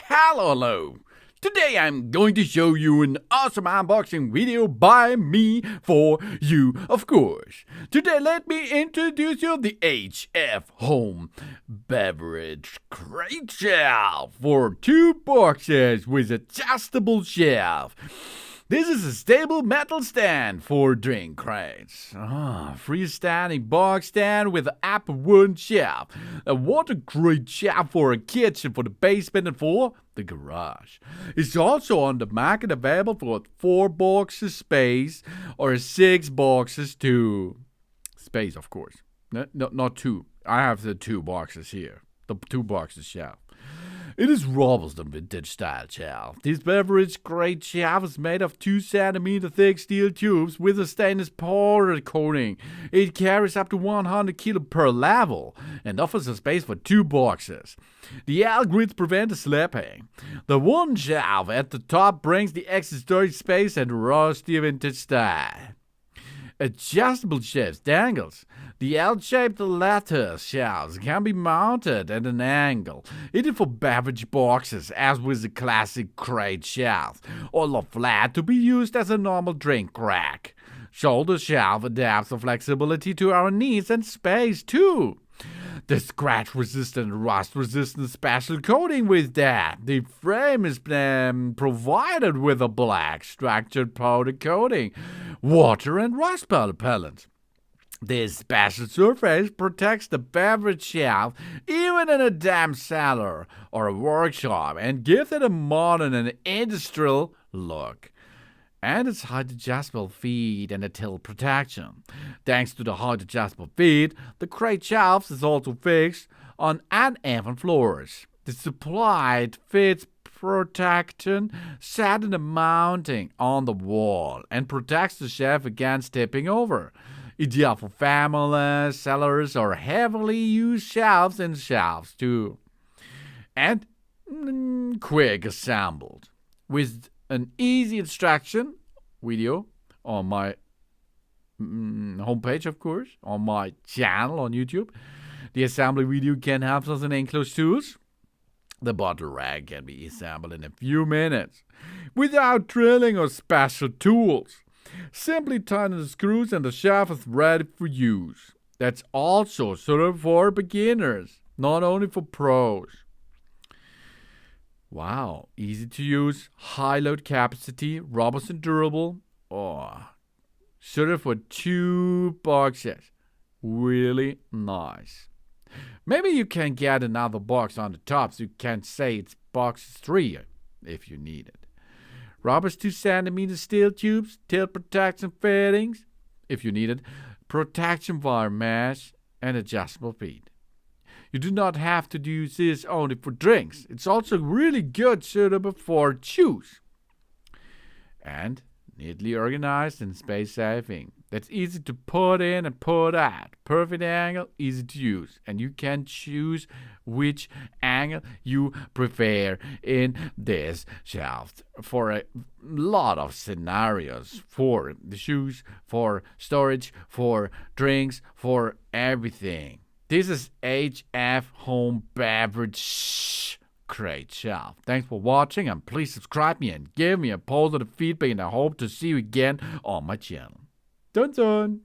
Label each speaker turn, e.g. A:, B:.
A: Hello! Today I'm going to show you an awesome unboxing video by me for you, of course. Today let me introduce you the HFHOME beverage crate shelf for 2 boxes with adjustable shelf. This is a stable metal stand for drink crates. Freestanding box stand with an upper wooden shelf. A water crate shelf for a kitchen, for the basement, and for the garage. It's also on the market, available for 4 boxes space or 6 boxes to space, of course. No, not 2. I have the 2 boxes here. The 2 boxes shelf. It is robust and vintage style shelf. This beverage crate shelf is made of 2 cm thick steel tubes with a stainless powder coating. It carries up to 100 kg per level and offers a space for 2 boxes. The L grids prevent the slipping. The one shelf at the top brings the extra storage space and rusty vintage style. Adjustable shelves, dangles. The L-shaped lattice shelves can be mounted at an angle, either for beverage boxes, as with the classic crate shelf, or flat to be used as a normal drink rack. Shoulder shelf adapts the flexibility to our needs and space too. The scratch-resistant, rust-resistant special coating with that. The frame is provided with a black structured powder coating, water and rust-repellent. This special surface protects the beverage shelf even in a damp cellar or a workshop and gives it a modern and industrial look. And its height adjustable feet and a tilt protection. Thanks to the height adjustable feet, the crate shelves is also fixed on uneven floors. The supplied fits protection set in the mounting on the wall and protects the shelf against tipping over. Ideal for families, cellars, or heavily used shelves and shelves too. And quick assembled with an easy instruction video on my homepage, of course, on my channel on YouTube. The assembly video can help us in enclosed tools. The bottle rack can be assembled in a few minutes without drilling or special tools. Simply tighten the screws and the shelf is ready for use. That's also suitable for beginners, not only for pros. Wow, easy to use, high load capacity, robust and durable. Suited for 2 boxes. Really nice. Maybe you can get another box on the top so you can say it's box 3 if you need it. Robust 2 cm steel tubes, tilt protection fittings if you need it, protection wire mesh, and adjustable feet. You do not have to use this only for drinks. It's also really good suitable for juice. And neatly organized and space saving. That's easy to put in and put out. Perfect angle, easy to use. And you can choose which angle you prefer in this shelf for a lot of scenarios. For the shoes, for storage, for drinks, for everything. This is HFHOME beverage crate shelf. Thanks for watching, and please subscribe me and give me a positive feedback, and I hope to see you again on my channel. Dun dun!